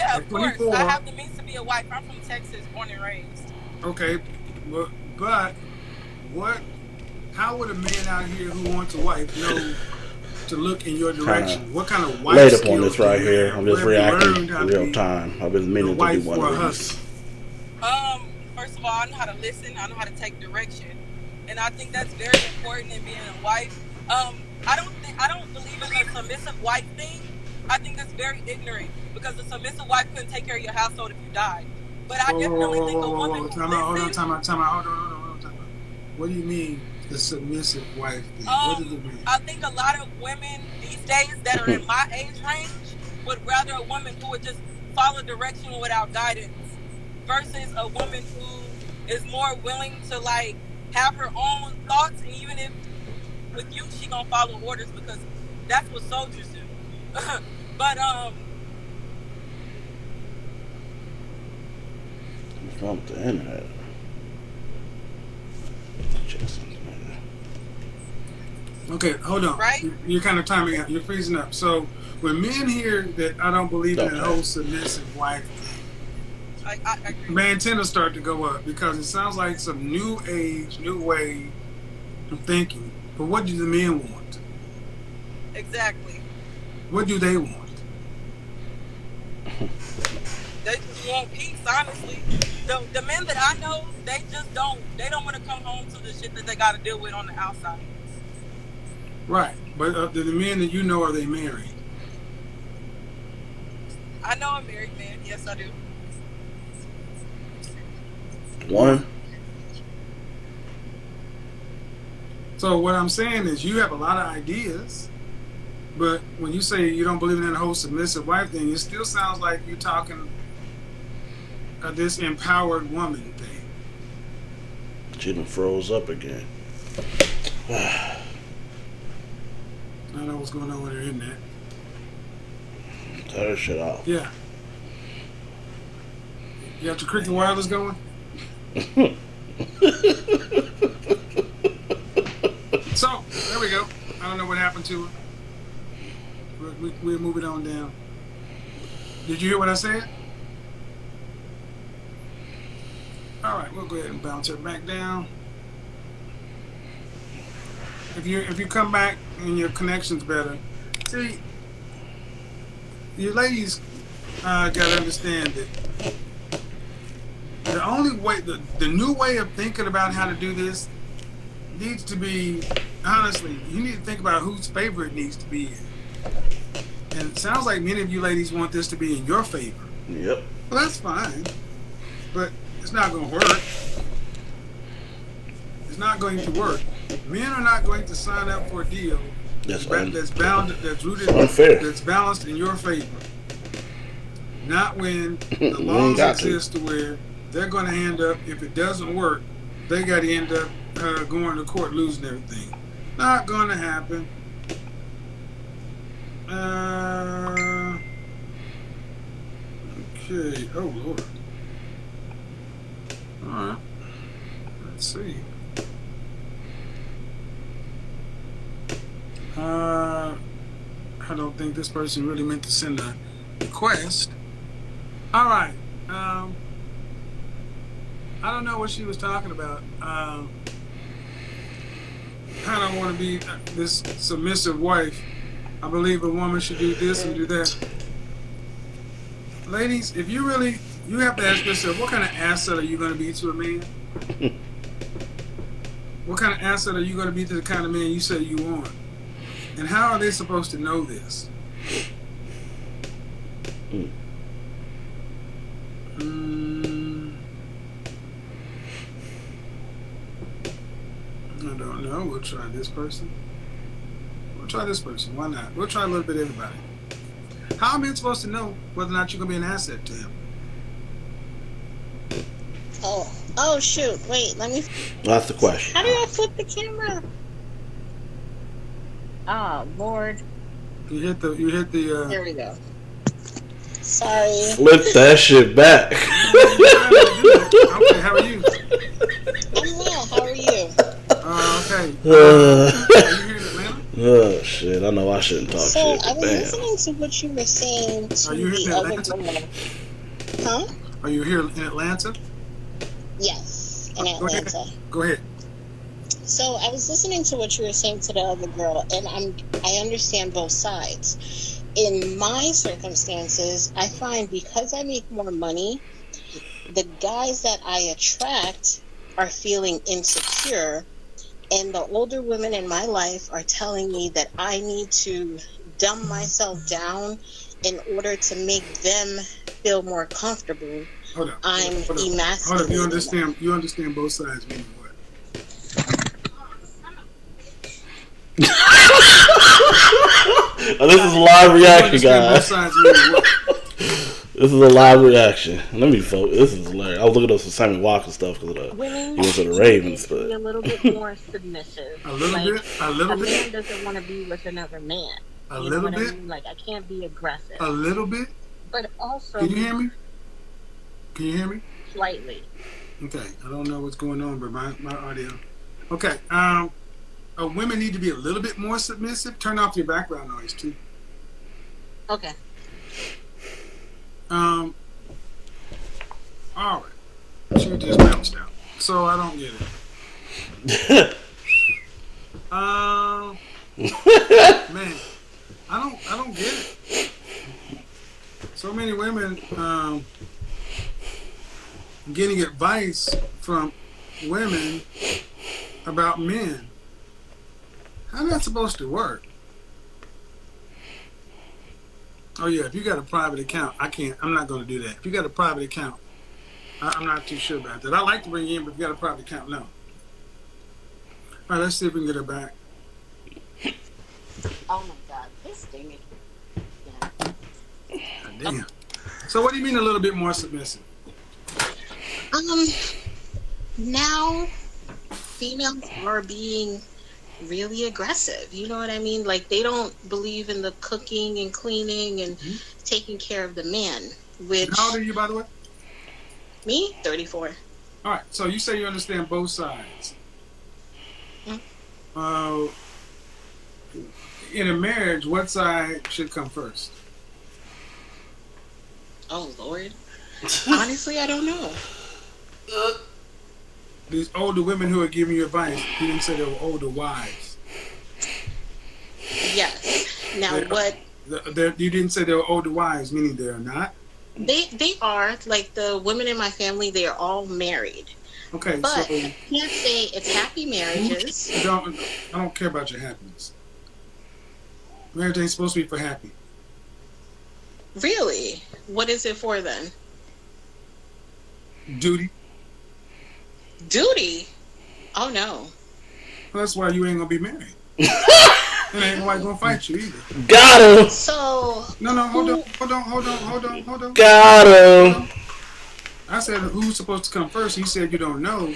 Yeah, At of course. I 24, have the means to be a wife. I'm from Texas, born and raised. okay, but what? How would a man out here who wants a wife know to look in your Kind of direction? What kind of wife late up on skills this do right you here. have? I'm Where just have you reacting learned how to real be time. I've been the meaning to do wife one for of a these. husband? First of all, I know how to listen. I know how to take direction, and I think that's very important in being a wife. I don't believe in the submissive wife thing. I think that's very ignorant because the submissive wife couldn't take care of your household if you died. But I Whoa, whoa, definitely whoa, think whoa, a whoa, woman whoa! who Time out! Hold on! listens. Time out! Time out! Hold on! Time out! What do you mean the submissive wife thing? What does it mean? I think a lot of women these days that are in my age range would rather a woman who would just follow direction without guidance versus a woman who is more willing to like have her own thoughts, and even if with you she gonna follow orders because that's what soldiers do. But What's wrong with the internet? Okay, hold on. right? You're kind of timing out. You're freezing up. So when men hear that I don't believe in that Okay. whole submissive wife thing, I agree. my antennas start to go up because it sounds like some new age, new way of thinking. But what do the men want? Exactly. What do they want? They just want peace, honestly. The men that I know, they don't want to come home to the shit that they got to deal with on the outside. Right. But the men that you know, are they married? I know a married man. Yes, I do. One. So what I'm saying is you have a lot of ideas, but when you say you don't believe in that whole submissive wife thing, it still sounds like you're talking this empowered woman thing. She done froze up again. I don't know what's going on with her internet. Turn her shit off. Yeah. You got your Cricket Wireless going? So, there we go. I don't know what happened to her. We'll move it on down. Did you hear what I said? All right, we'll go ahead and bounce her back down. If you come back and your connection's better, see, you ladies gotta understand that the only way, the new way of thinking about how to do this needs to be, honestly, you need to think about whose favor it needs to be in. And it sounds like many of you ladies want this to be in your favor. Yep. Well, that's fine, but it's not going to work. It's not going to work. Men are not going to sign up for a deal that's rooted, unfair, that's balanced in your favor. Not when the laws exist to where they're going to end up, if it doesn't work, they got to end up going to court, losing everything. Not going to happen. Okay. Oh Lord. All right. Let's see. I don't think this person really meant to send a request. All right. I don't know what she was talking about. I don't want to be this submissive wife. I believe a woman should do this and do that. Ladies, if you really, you have to ask yourself, what kind of asset are you going to be to a man? What kind of asset are you going to be to the kind of man you say you want? And how are they supposed to know this? I don't know. We'll try this person. We'll try this person. Why not? We'll try a little bit of everybody. How am I supposed to know whether or not you're going to be an asset to him? Oh shoot! Wait, let me. That's the question. How do I flip the camera? Oh Lord! You hit the. There we go. Sorry. Flip that shit back. Okay, how are you? I'm well. How are you? Okay. Are you here in Atlanta? Oh shit. shit. I know I shouldn't talk So shit, I but was damn. listening to what you were saying to Are you here the in other Atlanta? girl. Huh? Are you here in Atlanta? Yes, in Go ahead. Atlanta. Go ahead. So I was listening to what you were saying to the other girl, and I understand both sides. In my circumstances, I find because I make more money, the guys that I attract are feeling insecure, and the older women in my life are telling me that I need to dumb myself down in order to make them feel more comfortable. Hold up. I'm Hold up. Hold up. You emasculating them. understand? You understand both sides meaning what? Oh, this is a live You reaction, understand both guys. sides meaning what? This is a live reaction. Let me focus. This is hilarious. I was looking up some Sammy Walker stuff because Women he went to the women Ravens, need to be but a little bit more submissive. A little Like bit. A little a bit. man doesn't want to be with another man. A You know little what I bit. mean? Like I can't be aggressive, A little bit. but Can also you hear me? Can you hear me? slightly. Okay. I don't know what's going on, but my audio. Okay. Women need to be a little bit more submissive. Turn off your background noise too. Okay. All right. She just bounced out, so I don't get it. Man, I don't get it. So many women getting advice from women about men. How's that supposed to work? Oh yeah, if you got a private account, I'm not going to do that. If you got a private account, I'm not too sure about that. I like to bring you in, but if you got a private account, no. All right, let's see if we can get her back. Oh my God, this thing. Yeah. God damn. So what do you mean a little bit more submissive? Um, now females are being really aggressive. You know what I mean? Like they don't believe in the cooking and cleaning and taking care of the man. Which How old are you, by the way? me, 34. All right, so you say you understand both sides. Mm. Uh, in a marriage, what side should come first? Oh Lord. Honestly, I don't know. These older women who are giving you advice, you didn't say they were older wives. Yes. Now They're- what? You didn't say they were older wives, meaning they're not. They are like the women in my family. They are all married, Okay, but so I can't say it's happy marriages. I don't care about your happiness. Marriage ain't supposed to be for happy. Really? What is it for then? Duty. Duty? Oh no. Well, that's why you ain't gonna be married. And ain't nobody gonna fight you either. got him. So No, hold on. Got him. I said who's supposed to come first. He said you don't know,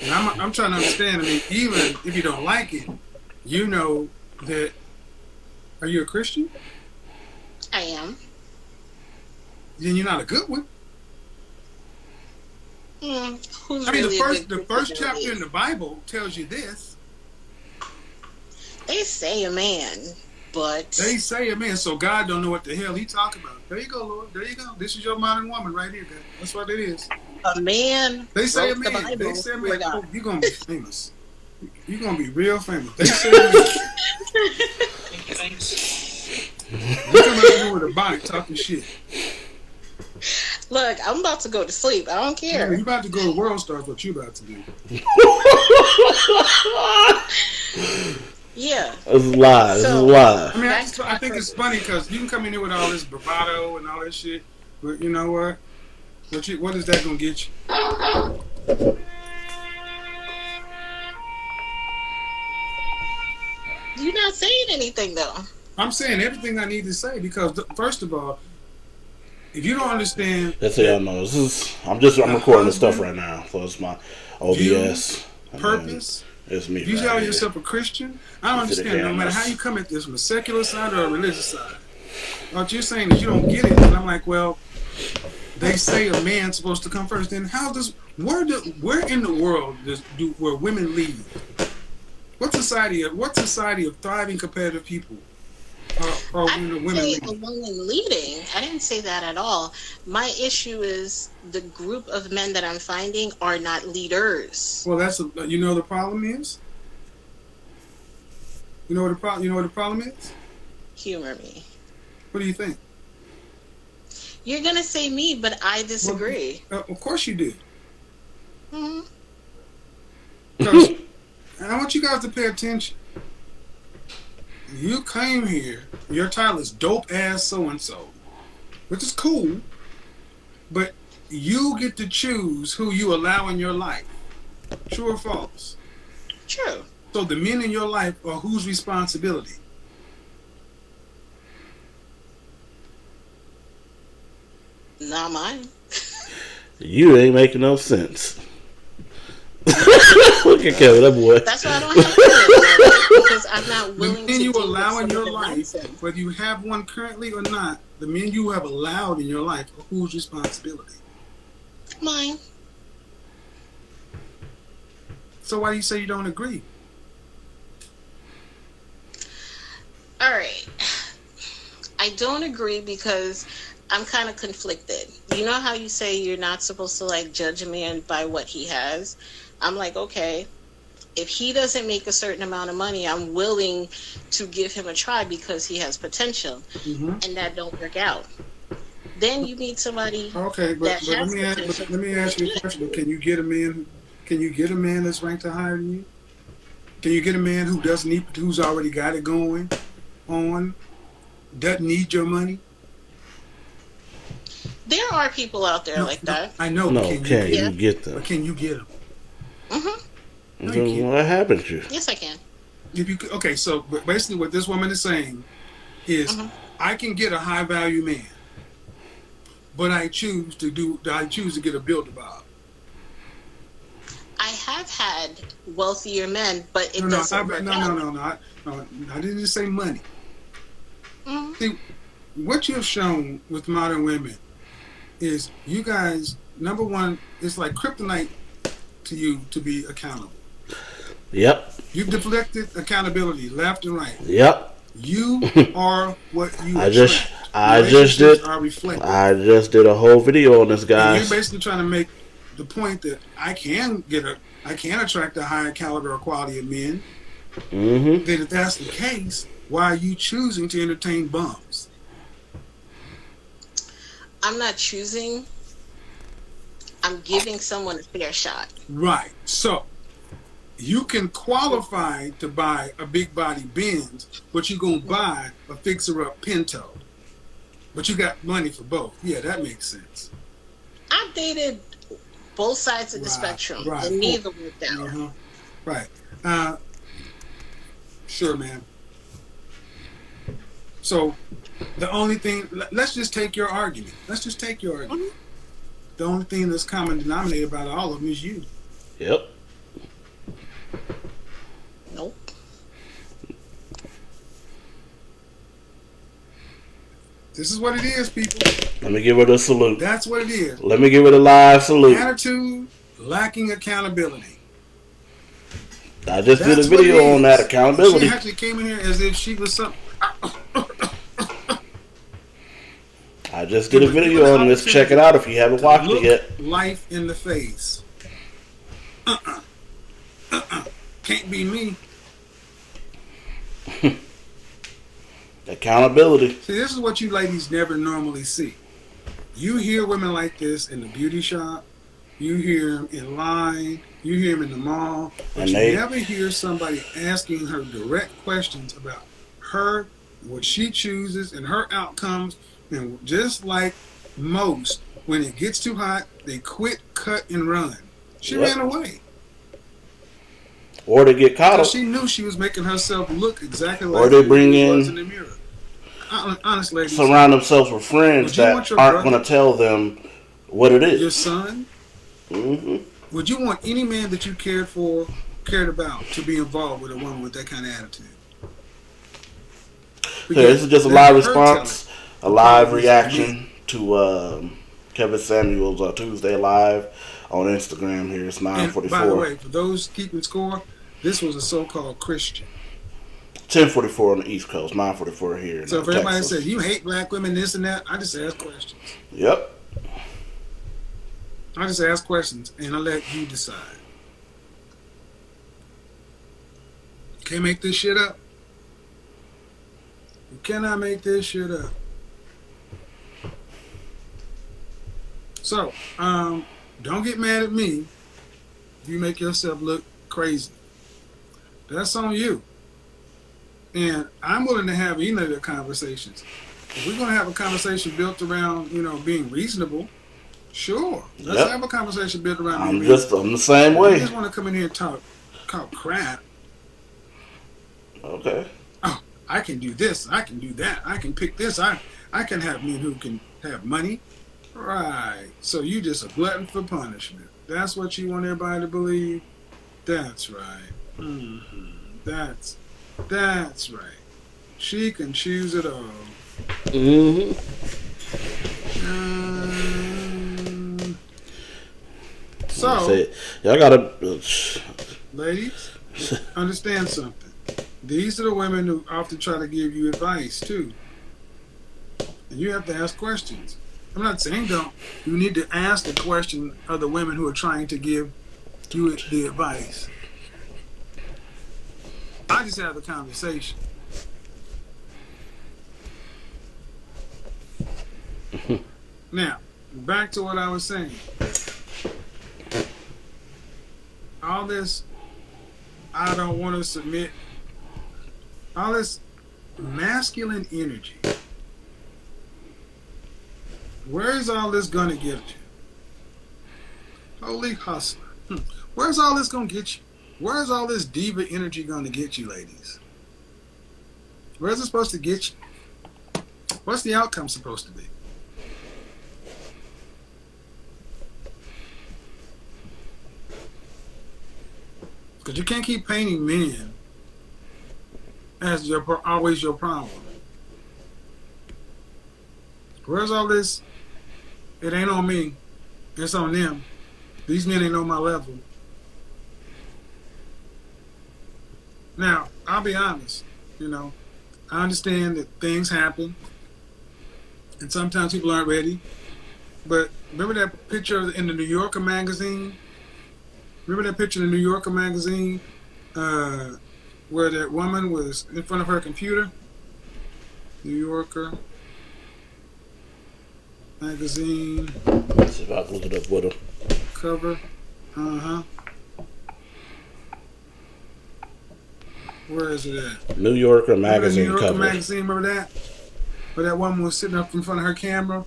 and I'm trying to understand. I mean, even if you don't like it, you know that. Are you a Christian? I am. Then you're not a good one. Who's I mean, really the first chapter nowadays? in the Bible tells you this. They say a man, but They say it, man. So God don't know what the hell he talking about. There you go, Lord. There you go. This is your modern woman right here, guys. That's what it is. a man They say a wrote the man. Bible. They say a Swear man. to God. Oh, you're gonna be famous. You're gonna be real famous. They say a man. You come out here with a bonnet talking shit. Look, I'm about to go to sleep. I don't Yeah, care. you about to go to World Stars. What you about to do? Yeah. This is live. This is So- live. I mean, Back to I my think it's purpose. funny because you can come in here with all this bravado and all that shit, but you know what? What is that gonna get you? You're not saying anything though. I'm saying everything I need to say because first of all, if you don't understand, That's how y'all know. I'm recording this stuff right now. So it's my OBS. purpose. It's me. If you right tell here. yourself a Christian, I don't You see the understand. No matter cameras. how you come at this from a secular side or a religious side, what you're saying is you don't get it. And I'm like, well, they say a man's supposed to come first. Then where in the world where women lead? What society of thriving competitive people or I when the didn't women say a lead. woman leading. I didn't say that at all. My issue is the group of men that I'm finding are not leaders. Well, you know the problem is. You know what the problem. You know what the problem is. Humor me. What do you think? You're gonna say me, but I Well, disagree. of course you do, Hmm. because I want you guys to pay attention. You came here. Your title is dope ass so and so, which is cool, but you get to choose who you allow in your life. True or false? True. So the men in your life are whose responsibility? Not mine. You ain't making no sense. Look at Kevin, that boy. That's why I don't have kids, all right? Because I'm not The willing men to you deal with allow in some of your the life, nonsense. whether you have one currently or not, the men you have allowed in your life are whose responsibility? Mine. So why do you say you don't agree? All right. I don't agree because I'm kind of conflicted. You know how you say you're not supposed to like judge a man by what he has? I'm like, okay, if he doesn't make a certain amount of money, I'm willing to give him a try because he has potential, Mm-hmm. and that don't work out. Then you meet somebody Okay, that but has potential let me and ask you a it's question. But good. can you get a man? Can you get a man that's ranked higher than you? Can you get a man who doesn't need, who's already got it going on, doesn't need your money? There are people out there No, like no, that. I know, but No, can you can get Yeah. you them? get But them? can you get them? Hmm. No, you can't. What happened to you? Yes, I can. If you okay, so basically, what this woman is saying is, Hmm. I can get a high value man, but I choose to get a builder Bob. I have had wealthier men, but No, it no, doesn't work no, no, out. no, no, no. I didn't just say money. Hmm. See, what you have shown with modern women is you guys, number one, it's like kryptonite to you to be accountable. Yep. You've deflected accountability left and right. Yep. You are what you I just attract. I just Relationships did are reflective. I just did a whole video on this, And you're guys. basically trying to make the point that I can attract a higher caliber or quality of men. Mm-hmm. Then if that's the case, why are you choosing to entertain bums? I'm not choosing. I'm giving someone a fair shot. Right. So you can qualify to buy a big body Benz, but you're gonna buy a fixer up Pinto. But you got money for both. Yeah, that makes sense. I've dated both sides of the Right, spectrum, right. and neither worked out. Uh-huh. Right. Uh, sure, man. So the only thing, let's just take your argument. Let's just take your argument. Mhm. The only thing that's common denominator about all of them is you. Yep. Nope. This is what it is, people. Let me give her the salute. That's what it is. Let me give her the live salute. Attitude, lacking accountability. I just did a That's what it video on that is. She accountability. actually came in here as if she was something. I just did a video on this. Check it out if you haven't watched it Look yet. life in the face. Can't be me. Accountability. See, this is what you ladies never normally see. You hear women like this in the beauty shop. You hear them in line. You hear them in the mall. But And you they never hear somebody asking her direct questions about her, what she chooses, and her outcomes. And just like most, when it gets too hot, they quit, cut, and run. She ran Yep. away Or they get caught because up. she knew she was making herself look exactly Or like they who bring she was in in the mirror. Honest, ladies, surround themselves with friends would you that want your aren't going brother, to tell them what it your is. son, Mm-hmm. would you want any man that you cared about, to be involved with a woman with that kind of attitude? So this is just a that's live her telling. response, a The live problem is the men. reaction to Kevin Samuels Tuesday live on Instagram. Here it's And by the 9:44. way, for those keeping score, this was a so-called Christian. 10:44 on the East Coast, 9:44 here in So if everybody says Texas. you hate black women, this and that, I just ask questions. Yep. I just ask questions and I let you decide. You can't make this shit up. You cannot make this shit up. So, don't get mad at me if you make yourself look crazy. That's on you. And I'm willing to have either of the conversations. If we're gonna have a conversation built around, being reasonable, sure. Let's have Yep. a conversation built around being I'm reasonable. the same If you way. just want to come in here and talk crap, Okay. oh, I can do this, I can do that, I can pick this, I can have men who can have money. Right. So you just a glutton for punishment. That's what you want everybody to believe? That's right. That's right. She can choose it all. Mm-hmm. Um, Like I so, said, y'all gotta. ladies, understand something. These are the women who often try to give you advice too. And you have to ask questions. I'm not saying don't. You need to ask the question of the women who are trying to give you the advice. I just have the conversation. Now, back to what I was saying. All this, I don't want to submit, all this masculine energy. Where is all this going to get you? Holy hustler. Where's all this going to get you? Where's all this diva energy going to get you, ladies? Where's it supposed to get you? What's the outcome supposed to be? Because you can't keep painting men as always your problem. Where's all this? It ain't on me. It's on them. These men ain't on my level. Now, I'll be honest. I understand that things happen, and sometimes people aren't ready. But remember that picture in the New Yorker magazine? Remember that picture in the New Yorker magazine uh, where that woman was in front of her computer? New Yorker magazine Let's see if I can look it up with him. cover. Uh huh. Where is it at? New Yorker Remember the New magazine Yorker cover. magazine? Remember that? Where that woman was sitting up in front of her camera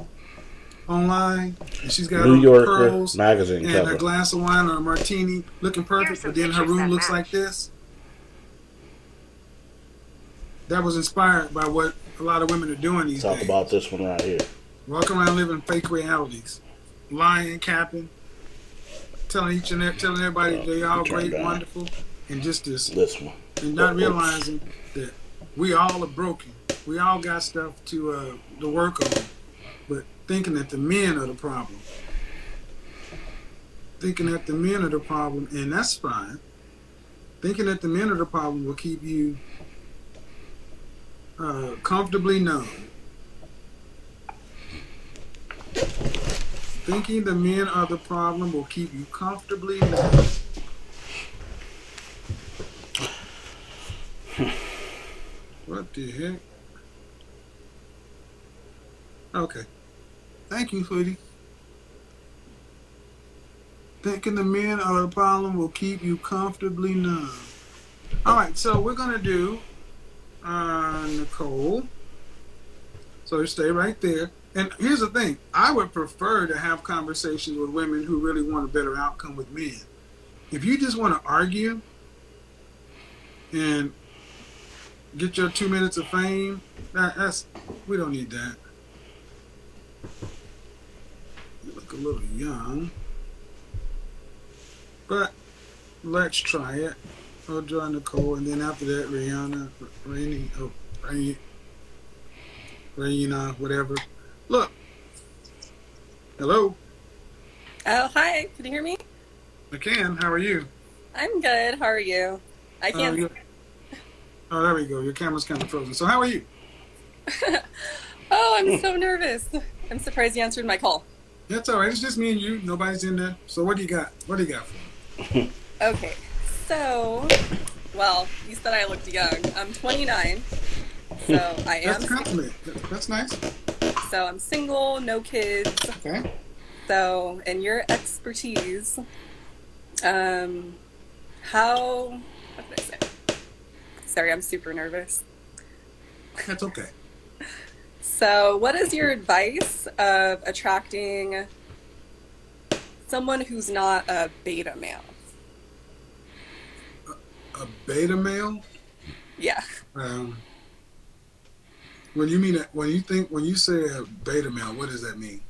online, and she's got New on the Yorker pearls magazine and a cover. glass of wine or a martini, looking perfect, but then her room looks like this. That was inspired by what a lot of women are doing these Talk about days. this one right here. Walking around living fake realities, lying, capping, telling everybody they all Turn great, down wonderful, and just this, this one. and not Oops. realizing that we all are broken. We all got stuff to work on, but thinking that the men are the problem. Thinking that the men are the problem, and that's fine. Thinking that the men are the problem will keep you comfortably numb. Thinking the men are the problem will keep you comfortably numb. What the heck? Okay. Thank you, sweetie. Thinking the men are the problem will keep you comfortably numb. All right, so we're gonna do Nicole. So you stay right there. And here's the thing: I would prefer to have conversations with women who really want a better outcome with men. If you just want to argue and get your 2 minutes of fame, that's we don't need that. You look a little young, but let's try it. I'll draw Nicole, and then after that, Rihanna, Rainy, oh, Raina, whatever. Look, hello, Oh, hi. Can you hear me? I can. How are you? I'm good. How are you? I can't. You Oh, there we go. Your camera's kind of frozen. So how are you? Oh, I'm so nervous. I'm surprised you answered my call. That's all right. It's just me and you. Nobody's in there. So what do you got? What do you got for me? Okay, so, well, you said I looked young. I'm 29, so I That's am a compliment. That's nice. so I'm single, no kids. Okay. So, in your expertise, um, how what did I say? Sorry, I'm super nervous. That's okay. So, what is your advice of attracting someone who's not a beta male? A beta male. Yeah. Um, when you mean it, when you say a beta male, what does that mean?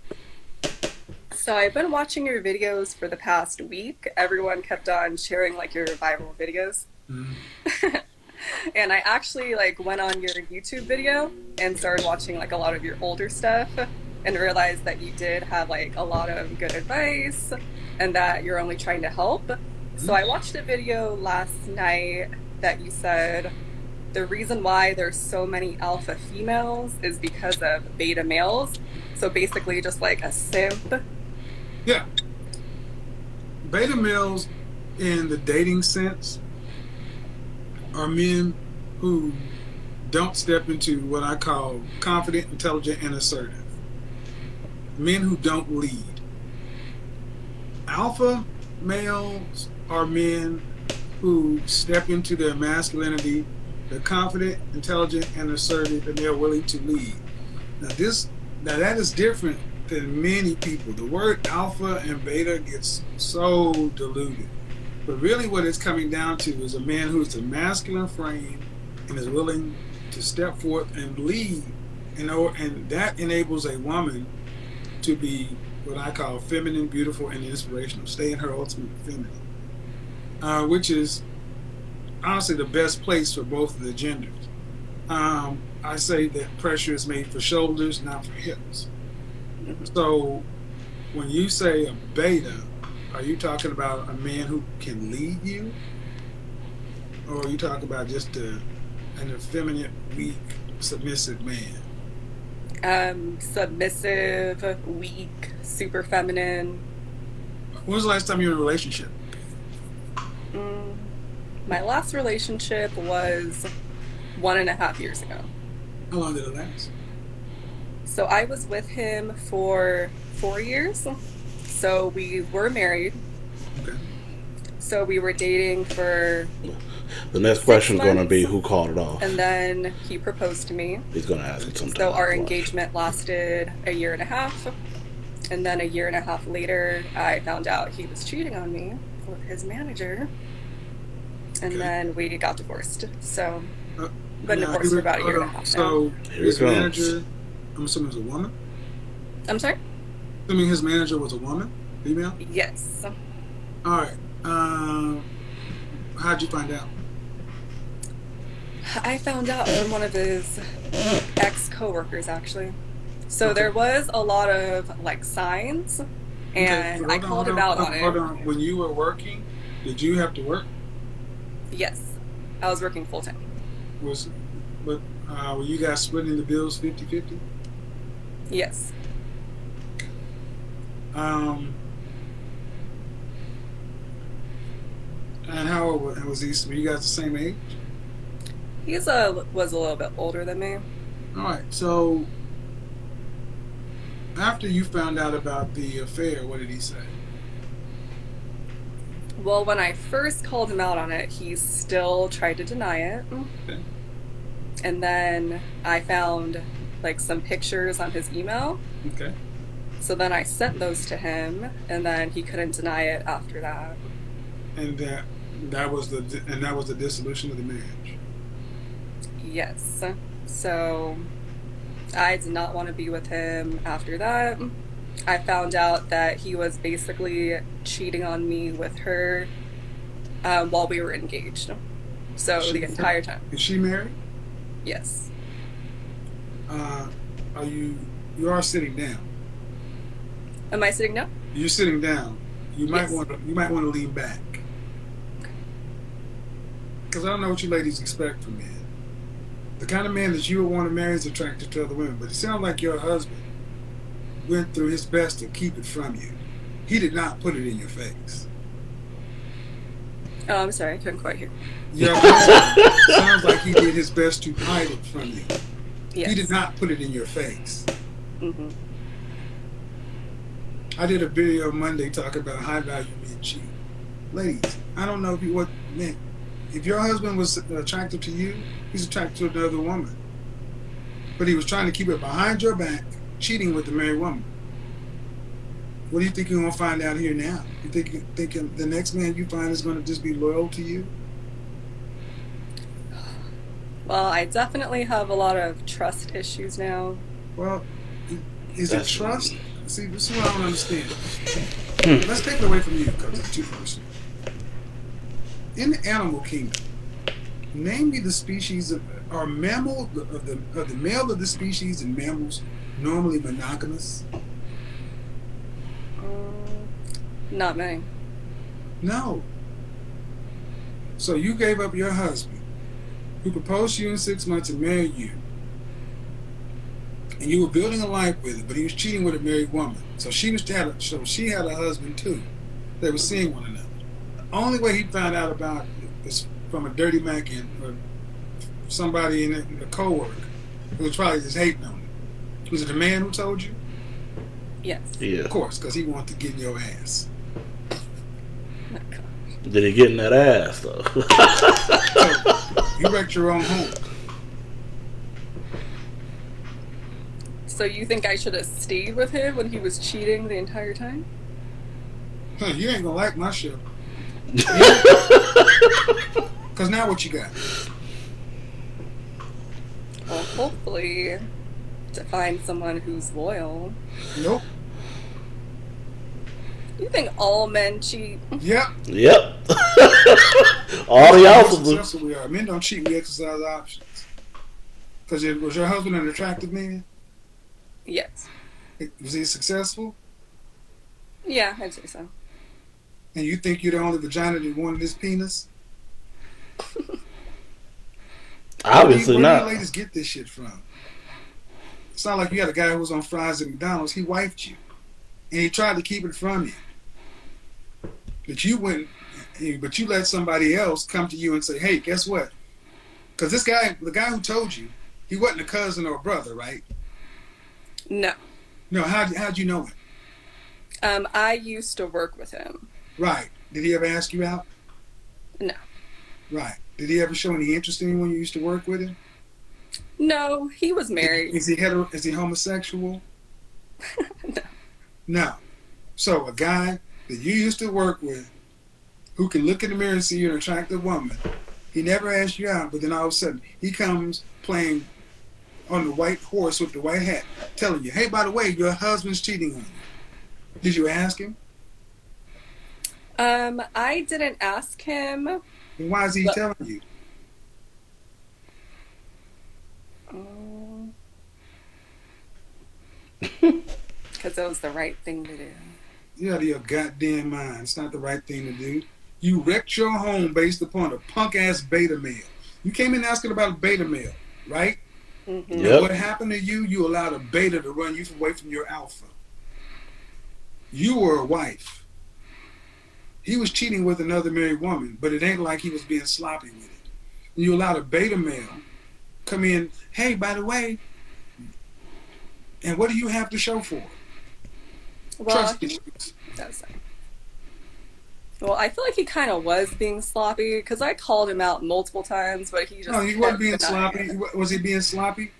So I've been watching your videos for the past week. Everyone kept on sharing like your viral videos. Mm. And I actually like went on your YouTube video and started watching like a lot of your older stuff and realized that you did have like a lot of good advice and that you're only trying to help. So I watched a video last night that you said the reason why there's so many alpha females is because of beta males. So basically just like a simp. Yeah, beta males, in the dating sense, are men who don't step into what I call confident, intelligent, and assertive. Men who don't lead. Alpha males are men who step into their masculinity. They're confident, intelligent, and assertive, and they're willing to lead. Now that is different than many people. The word alpha and beta gets so diluted. But really what it's coming down to is a man who's a masculine frame and is willing to step forth and lead. And that enables a woman to be what I call feminine, beautiful, and inspirational. Stay in her ultimate feminine, which is honestly the best place for both of the genders. I say that pressure is made for shoulders, not for hips. So when you say a beta, are you talking about a man who can lead you? Or are you talking about just an effeminate, weak, submissive man? Submissive, weak, super feminine. When was the last time you were in a relationship? Mm, my last relationship was 1.5 years ago. How long did it last? So I was with him for 4 years. So we were married. Okay. So we were dating for The next 6 question's going to months, be who called it off. and then he proposed to me. He's going to ask it sometime. So our Watch. engagement lasted a year and a half. And then a year and a half later, I found out he was cheating on me with his manager. And Okay. then we got divorced. So, Uh, been now, divorced for about a year and a half now. So Here his it comes. manager, I'm assuming was a woman? I'm sorry? Assuming his manager was a woman? Female? Yes. All right. How'd you find out? I found out from one of his ex-coworkers, actually. So Okay. there was a lot of like signs, and Okay, I called him out on it. Hold on. When you were working, did you have to work? Yes, I was working full time. Was, but were you guys splitting the bills 50-50? Yes. And how old was he? Were you guys the same age? He's was a little bit older than me. All right. So after you found out about the affair, what did he say? Well, when I first called him out on it, he still tried to deny it. Okay. And then I found like some pictures on his email. Okay. So then I sent those to him, and then he couldn't deny it after that. And that was the dissolution of the marriage. Yes. So I did not want to be with him after that. I found out that he was basically cheating on me with her while we were engaged. So the entire time. Is she married? Yes. You are sitting down. Am I sitting down? You're sitting down. You might Yes. want to lean back. Because I don't know what you ladies expect from men. The kind of man that you would want to marry is attracted to other women. But it sounds like your husband went through his best to keep it from you. He did not put it in your face. Oh, I'm sorry, I couldn't quite hear. Your husband sounds like he did his best to hide it from you. He did Yes. not put it in your face. Hmm. I did a video Monday talking about high value men cheat. Ladies, I don't know if you what man. If your husband was attracted to you, he's attracted to another woman. But he was trying to keep it behind your back, cheating with the married woman. What do you think you're gonna find out here now? You think the next man you find is gonna just be loyal to you? Well, I definitely have a lot of trust issues now. Well, is it That's trust? See, this is what I don't understand. Let's take it away from you because it's too personal. In the animal kingdom, name me the species of are mammal of the male of the species in mammals normally monogamous? Mm, not many. No. So you gave up your husband, who proposed to you in 6 months and married you, and you were building a life with him, but he was cheating with a married woman. So she had a husband too. They were seeing one another. The only way he found out about it was from a dirty Mac or somebody in a co-worker who was probably just hating on him. Was it a man who told you? Yes. Yeah. Of course, because he wanted to get in your ass. Oh, God. Did he get in that ass though? So you wrecked your own home. So you think I should have stayed with him when he was cheating the entire time? Huh, you ain't gonna like my show. Because now what you got? Well, hopefully to find someone who's loyal. Nope. You think all men cheat? Yep. Yep. All the How alphas do. successful we are. Men don't cheat. We exercise options. Because was your husband an attractive man? Yes. Was he successful? Yeah, I'd say so. And you think you're the only vagina that wanted this penis? Obviously Where do not. you ladies get this shit from? It's not like you had a guy who was on fries at McDonald's. He wifed you, and he tried to keep it from you. But you went, but you let somebody else come to you and say, "Hey, guess what?" Because this guy, the guy who told you, he wasn't a cousin or a brother, right? No. No. How'd you know him? I used to work with him. Right. Did he ever ask you out? No. Right. Did he ever show any interest in you when you used to work with him? No, he was married. Is he Is he homosexual? No. No. So a guy that you used to work with, who can look in the mirror and see you're an attractive woman, he never asked you out, but then all of a sudden he comes playing on the white horse with the white hat, telling you, "Hey, by the way, your husband's cheating on you." Did you ask him? I didn't ask him. And why is he telling you? Because it was the right thing to do. You're out of your goddamn mind. It's not the right thing to do. You wrecked your home based upon a punk-ass beta male. You came in asking about a beta male, right? Mm-hmm. And Yep. what happened to you? You allowed a beta to run you away from your alpha. You were a wife. He was cheating with another married woman, but it ain't like he was being sloppy with it. And you allowed a beta male come in, "Hey, by the way," and what do you have to show for it? Well, Trust issues. that's fine. Well, I feel like he kind of was being sloppy because I called him out multiple times, but he just No, he wasn't being kept denying sloppy. it. Was he being sloppy?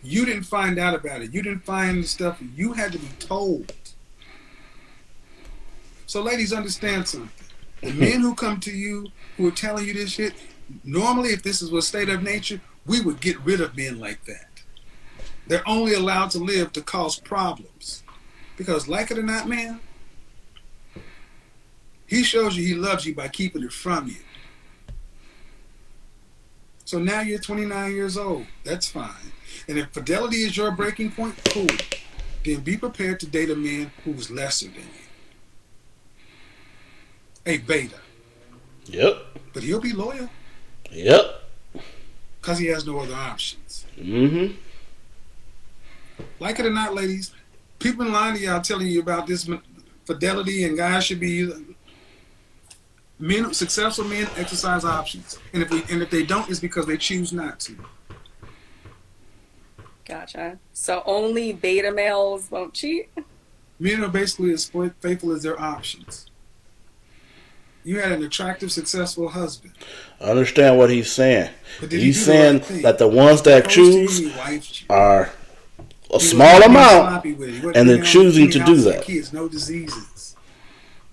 You didn't find out about it. You didn't find the stuff. You had to be told. So, ladies, understand something. The men who come to you, who are telling you this shit, normally, if this is a state of nature, we would get rid of men like that. They're only allowed to live to cause problems. Because, like it or not, man, he shows you he loves you by keeping it from you. So now you're 29 years old. That's fine. And if fidelity is your breaking point, cool. Then be prepared to date a man who is lesser than you. A beta. Yep. But he'll be loyal. Yep. because he has no other options. Mm-hmm. Like it or not, ladies, people in lying to y'all telling you about this fidelity and guys should be men. Successful men exercise options, and if they don't, it's because they choose not to. Gotcha. So only beta males won't cheat? Men are basically as faithful as their options. You had an attractive, successful husband, I understand what he's saying. but did he He's do the right saying thing? that the ones He that proposed to you choose and he wifed you. are a He small wasn't being amount, sloppy with it. He wasn't and they're leaving on choosing any to do outside that. kids, no diseases.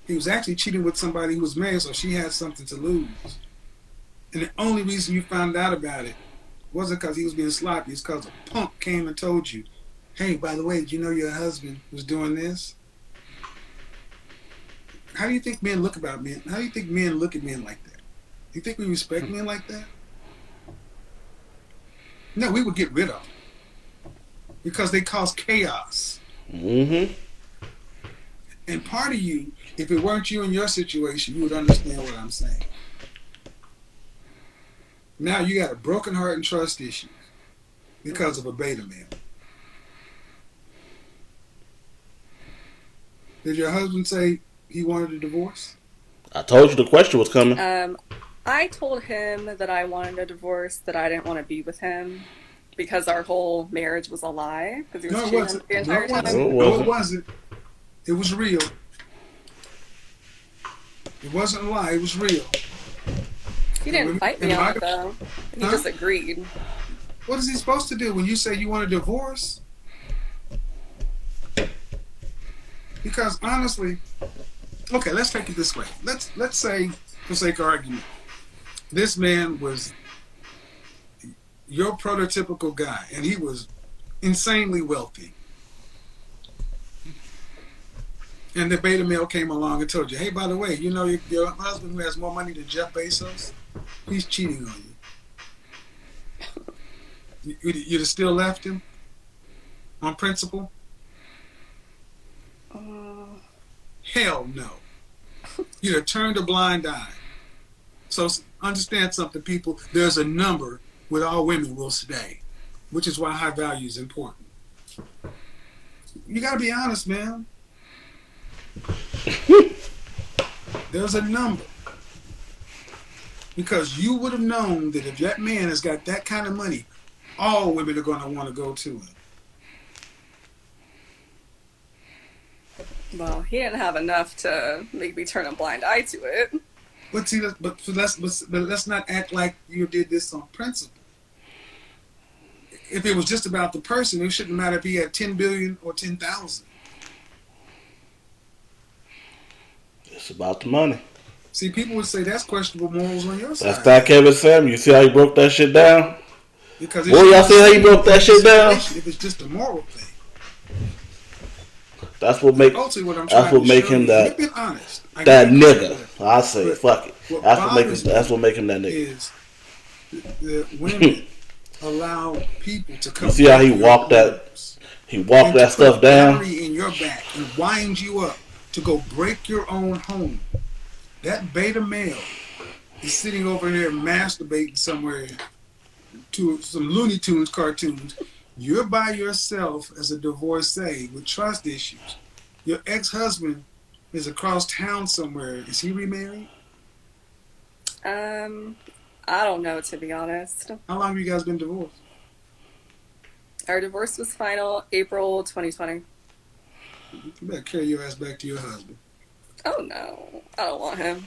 He was actually cheating with somebody who was married, so she had something to lose. And the only reason you found out about it wasn't because he was being sloppy. It's because a punk came and told you, hey, by the way, did you know your husband was doing this? How do you think men look about men? How do you think men look at men like that? Do you think we respect men like that? No, we would get rid of them because they cause chaos. Mm-hmm. And part of you, if it weren't you in your situation, you would understand what I'm saying. Now you got a broken heart and trust issues because of a beta male. Did your husband say he wanted a divorce? I told you the question was coming. I told him that I wanted a divorce, that I didn't want to be with him because our whole marriage was a lie because he was No, it cheating on me wasn't. the No, entire it time. No, it wasn't. No, it wasn't. wasn't. It was real. It wasn't a lie. It was real. He didn't fight me And on my, it though. He huh? just agreed. What is he supposed to do when you say you want a divorce? Because honestly, okay, let's take it this way. Let's say, for sake of argument, this man was your prototypical guy, and he was insanely wealthy. And the beta male came along and told you, hey, by the way, you know your husband who has more money than Jeff Bezos, he's cheating on you. You'd have still left him on principle? Hell no. You'd have turned a blind eye. So understand something, people. There's a number where all women will stay, which is why high value is important. You got to be honest, man. There's a number. Because you would have known that if that man has got that kind of money, all women are going to want to go to him. Well, he didn't have enough to make me turn a blind eye to it. But see, let's not act like you did this on principle. If it was just about the person, it shouldn't matter if he had 10 billion or 10,000. It's about the money. See, people would say that's questionable morals on your side. That's that Kevin Samuel. You see how he broke that shit down? Because Boy, y'all see how he broke that shit down? If it's just a moral thing. That's what make. Ultimately, what I'm That's trying what to make show him you, that. you've been honest. That nigga. I say But fuck it. what That's what make him. bothers That's me what make him that nigga. is that women allow people to come. You see how he into your walked that? homes He walked and that to put stuff a down. battery in your back and wind you up to go break your own home. That beta male is sitting over here masturbating somewhere to some Looney Tunes cartoons. You're by yourself as a divorcee with trust issues. Your ex-husband is across town somewhere. Is he remarried? I don't know, to be honest. How long have you guys been divorced? Our divorce was final April 2020. You better carry your ass back to your husband. Oh no, I don't want him.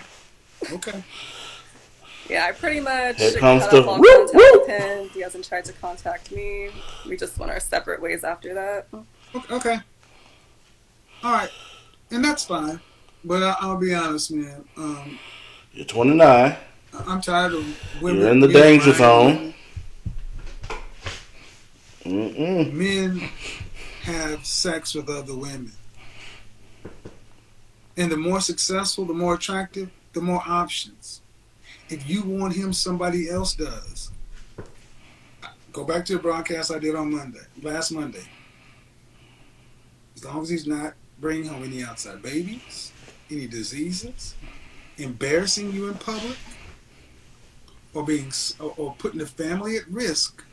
Okay. Yeah, I pretty much Here cut comes off the all woo, contact woo. with him. He hasn't tried to contact me. We just went our separate ways after that. Okay. All right. And that's fine. But I'll be honest, man. You're 29. I'm tired of women. You're in the men danger lying to zone. women. Mm-mm. Men have sex with other women. And the more successful, the more attractive, the more options. If you want him, somebody else does. Go back to the broadcast I did on last Monday. As long as he's not bringing home any outside babies, any diseases, embarrassing you in public, or or putting the family at risk,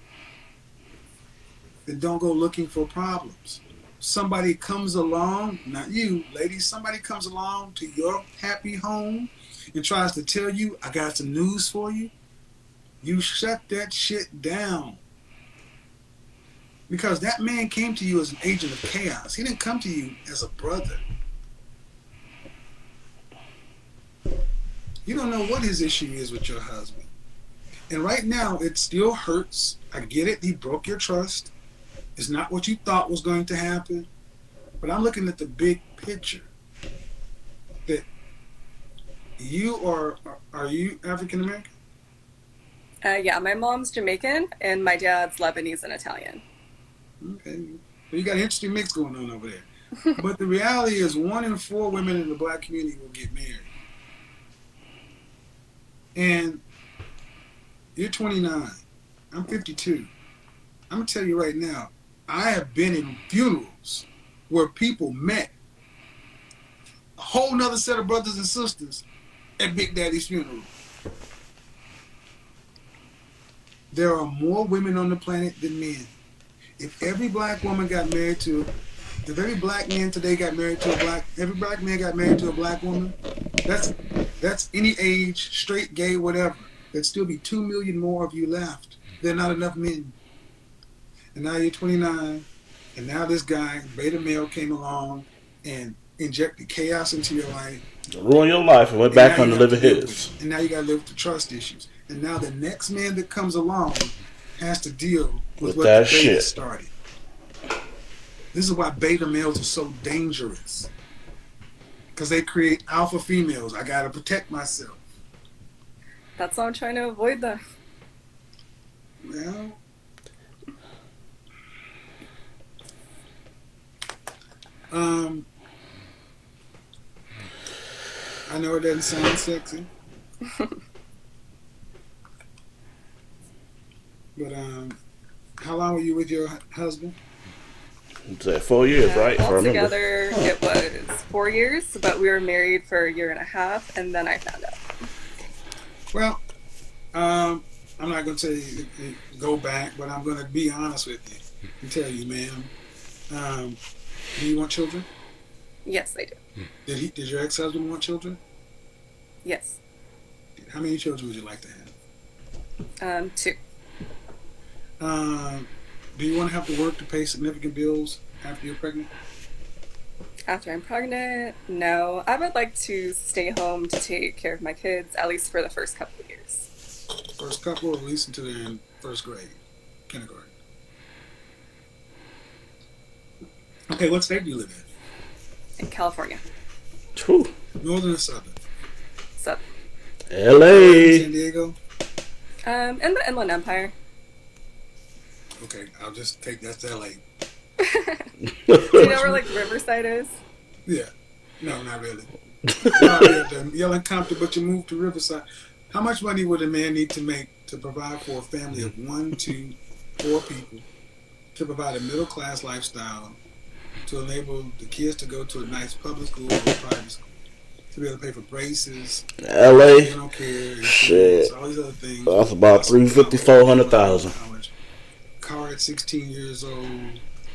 then don't go looking for problems. Somebody comes along, not you, ladies, somebody comes along to your happy home and tries to tell you, I got some news for you. You shut that shit down. Because that man came to you as an agent of chaos. He didn't come to you as a brother. You don't know what his issue is with your husband. And right now, it still hurts. I get it. He broke your trust. It's not what you thought was going to happen. But I'm looking at the big picture. That you are you African American? Yeah, my mom's Jamaican and my dad's Lebanese and Italian. Okay. Well, you got an interesting mix going on over there. But the reality is 1 in 4 women in the black community will get married. And you're 29. I'm 52. I'm going to tell you right now, I have been in funerals where people met a whole nother set of brothers and sisters at Big Daddy's funeral. There are more women on the planet than men. If every black woman got married to, if every black man today got married to every black man got married to a black woman, that's any age, straight, gay, whatever. There'd still be 2 million more of you left. There are not enough men. And now you're 29, and now this guy, beta male, came along and injected chaos into your life. Ruin your life and went And now back you on to got to living live with it. his. And now you got to live with the trust issues. And now the next man that comes along has to deal with With what that the beta shit. started. This is why beta males are so dangerous. Because they create alpha females. I got to protect myself. That's why I'm trying to avoid them. Well, I know it doesn't sound sexy, but how long were you with your husband? It's at 4 years, right? If I remember. Altogether, it was 4 years, but we were married for a year and a half, and then I found out. Well, I'm not going to say go back, but I'm going to be honest with you and tell you, ma'am. Do you want children? Yes, I do. Did your ex-husband want children? Yes. How many children would you like to have? 2. Do you want to have to work to pay significant bills after you're pregnant? After I'm pregnant, no. I would like to stay home to take care of my kids, at least for the first couple of years. First couple, at least until they're in first grade, kindergarten. Okay, what state do you live In California. Whew. in? Northern or southern? So, San L.A. Diego? in the Inland Empire. Okay, I'll just take that's LA. Do you know where, like, Riverside is? Yeah. No, not really. You're in Compton, but you moved to Riverside. How much money would a man need to make to provide for a family of 1, 2, 4 people, to provide a middle class lifestyle, to enable the kids to go to a nice public school or private school, to be able to pay for braces, L.A. dental care, Shit. insurance, all these other things? That's about 350, 400,000. Car at 16 years old,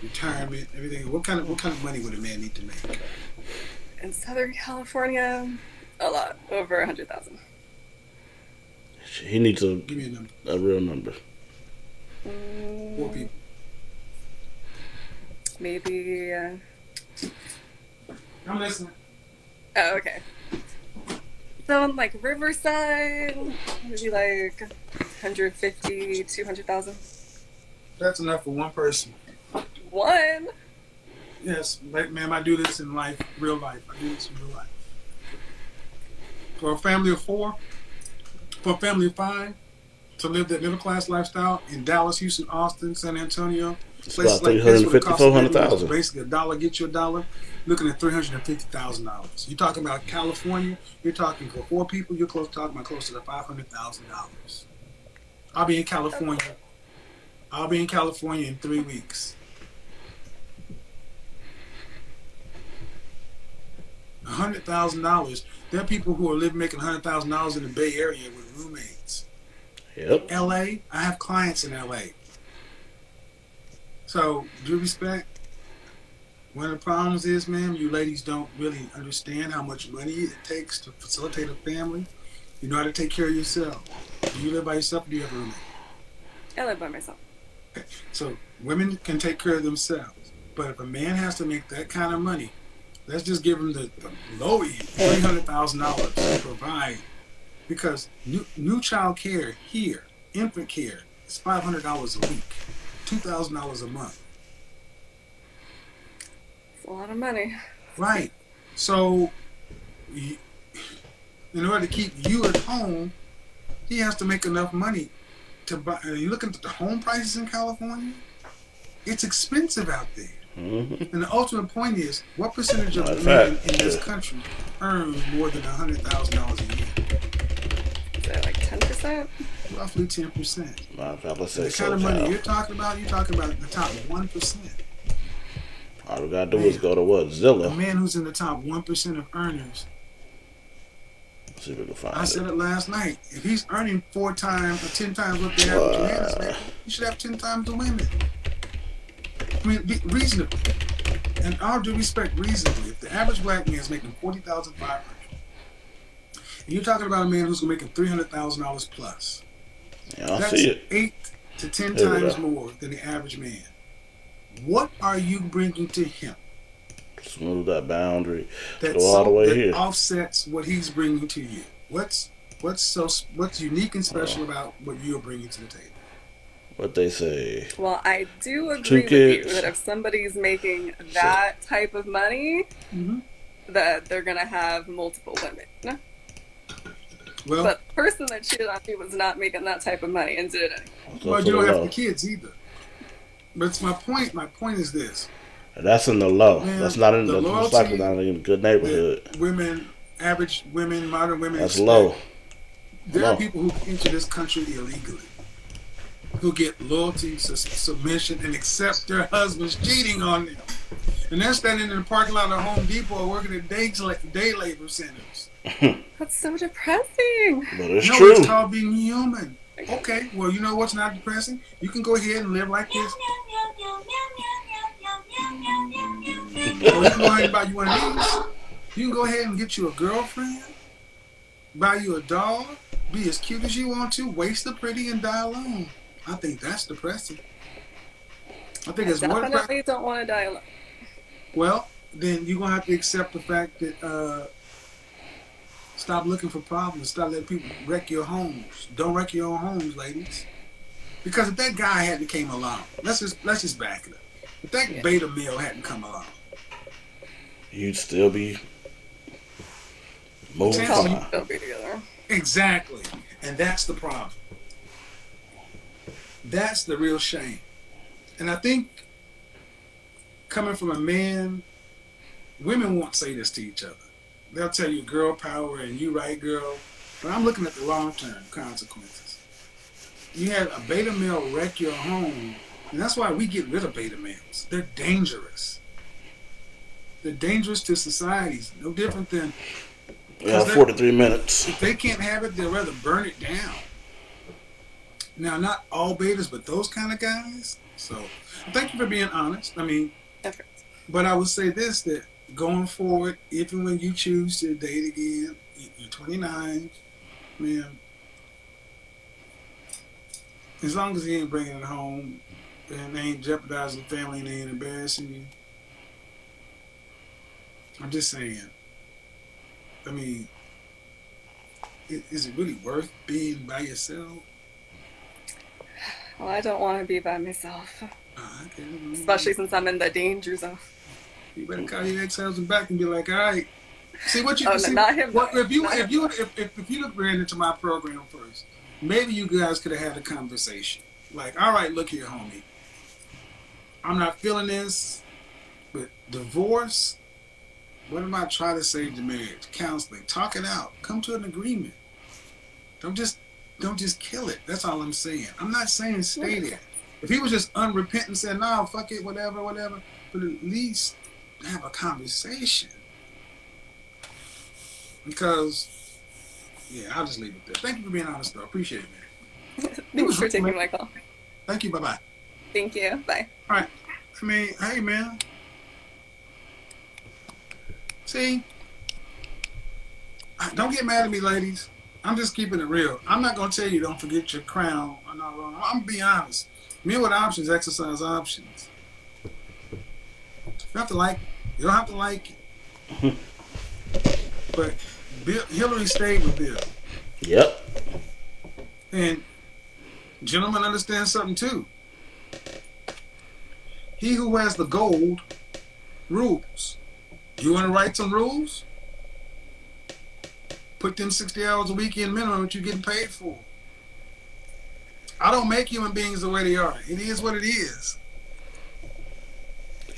retirement, everything. What kind of money would a man need to make? In Southern California, a lot. Over 100,000. He needs Give me a number. a real number. 4 people. Maybe. I'm listening. Oh, okay. So in, like, Riverside, maybe like 150, 200,000. That's enough for one person. One. Yes, ma'am, I do this in life, real life. I do this in real life. For a family of 4, for a family of 5, to live that middle class lifestyle in Dallas, Houston, Austin, San Antonio, It's places about like this where the 350, cost of living is 400,000. basically a dollar get you a dollar, looking at $350,000. You're talking about California, you're talking for 4 people, you're talking about close to $500,000. I'll be in California. I'll be in California in 3 weeks. $100,000. There are people who are making $100,000 in the Bay Area with roommates. Yep. LA, I have clients in LA. So, due respect, one of the problems is, ma'am, you ladies don't really understand how much money it takes to facilitate a family. You know how to take care of yourself. Do you live by yourself or do you have a roommate? I live by myself. Okay. So women can take care of themselves. But if a man has to make that kind of money, let's just give him the low end, $300,000 to provide. Because new child care here, infant care, is $500 a week, $2,000 a month. It's a lot of money. Right. So in order to keep you at home, he has to make enough money to buy. You look at the home prices in California, it's expensive out there. Mm-hmm. And the ultimate point is, what percentage Matter of of men fact, in this yeah. country earn more than $100,000 a year? Is it like 10%? Roughly 10%. Matter of fact, let's And say the kind so, of money child. you're talking about the top 1%. All we gotta do is Man, go to what? a Zillow. man who's in the top 1% of earners, See if we can I find it. said it last night, if he's earning 4 times or 10 times what the average man is What? making, he should have 10 times the women. I mean, reasonably. And all due respect, reasonably, if the average black man is making 40,500, and you're talking about a man who's making $300,000 plus, Yeah, I see that's it. 8 to 10 Here we times go. more than the average man. What are you bringing to him Smooth that boundary. Let's that go all the so way that here. offsets what he's bringing to you? What's unique and special Oh, about what you're bringing to the table? what they say? Well, I do Two agree with you kids. that if somebody's making So, that type of money, Mm-hmm. that they're gonna have multiple women. Well, But the person that cheated on me was not making that type of money and did it anyway. so well, for you the don't have the low. kids either. But it's my point. My point is this, That's in the low. That's man. not in. The That's most likely loyalty not in a good that neighborhood. women, average women, modern women That's expect. low. There are Low. people who enter this country illegally, who get loyalty, submission, and accept their husbands cheating on them. And they're standing in the parking lot of Home Depot or working at day labor centers. That's so depressing. But it's No, it's true. called being human. Okay, well, you know what's not depressing? You can go ahead and live like this. Or you can go ahead and buy you one of these. You can go ahead and get you a girlfriend, buy you a dog, be as cute as you want to, waste the pretty and die alone. I think that's depressing. I think I it's more depressing. definitely don't want to die alone. Well, then you're gonna have to accept the fact that stop looking for problems. Stop letting people wreck your homes. Don't wreck your own homes, ladies. Because if that guy hadn't came along, let's just back it up. If that Yeah. beta male hadn't come along, You'd still be moving chances Probably are fine. still be together. exactly, and that's the problem. That's the real shame. And I think coming from a man, women won't say this to each other. They'll tell you girl power and you right girl, but I'm looking at the long term consequences. You had a beta male wreck your home, and that's why we get rid of beta males. They're dangerous. They're dangerous to societies. No different than Yeah, because 43 minutes. if they can't have it, they'll rather burn it down. Now, not all betas, but those kind of guys. So, thank you for being honest. I mean, Okay. but I would say this that going forward, if and when you choose to date again, you're 29, man. As long as he ain't bringing it home and they ain't jeopardizing the family and they ain't embarrassing you, I'm just saying. I mean, is it really worth being by yourself? Well, I don't want to be by myself, Okay, especially since I'm in the danger zone. you better call your ex-husband back and be like, all right. See what Oh, you no, see. not him What though. if you Not him if you though. if you ran into my program first? Maybe you guys could have had a conversation. Like, all right, look here, homie. I'm not feeling this, but divorce. What am I trying to save the marriage? Counseling, talk it out, come to an agreement. Don't just don't just kill it. That's all I'm saying. I'm not saying stay there. If he was just unrepentant, said no, fuck it, whatever, whatever, but at least have a conversation. Because yeah, I'll just leave it there. Thank you for being honest, though. Appreciate it, man. He Thanks was for real, man. taking my call. Thank you. Bye bye. Thank you. Bye. All right. I mean, hey, man. See, don't get mad at me, ladies. I'm just keeping it real. I'm not gonna tell you don't forget your crown. I'm not wrong. I'm gonna be honest. Men with options exercise options. You have to like. You don't have to like it. But Hillary stayed with Bill, Yep. and gentlemen understand something too. He who has the gold rules. You want to write some rules? Put them 60 hours a week in minimum that you're getting paid for. I don't make human beings the way they are. It is what it is.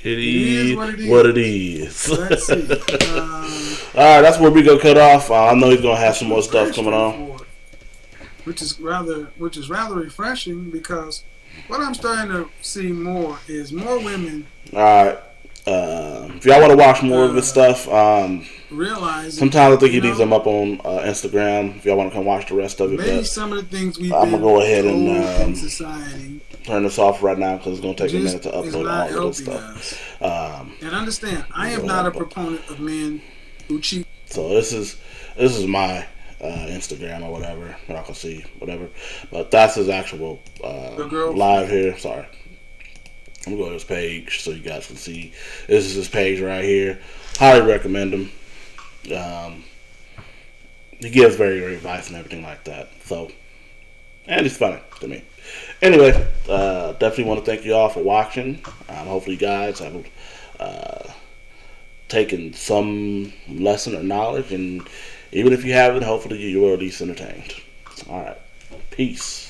It It is is what it what it is. is. Let's see. All right, that's where we go cut off. I know he's gonna have This some more was very stuff coming on. straightforward, which is rather refreshing because what I'm starting to see more is more women All right. If y'all want to watch more of his stuff, realizing sometimes I that, think he leaves them up on Instagram. If y'all want to come watch the rest of it, maybe but some of the things we've I'm gonna been go ahead and told in society turn this off right now because it's gonna take me a minute just to is upload not all of this helping stuff. us. And understand, I We'll am go not ahead a and put. proponent of men who cheat. So this is my Instagram or whatever. Y'all can see whatever, but that's his actual The girlfriend. live here. Sorry. I'm gonna go to his page so you guys can see. This is his page right here. Highly recommend him. He gives very great advice and everything like that. So, and he's funny to me. Anyway, definitely want to thank you all for watching. Hopefully, you guys have taken some lesson or knowledge, and even if you haven't, hopefully you were at least entertained. All right, peace.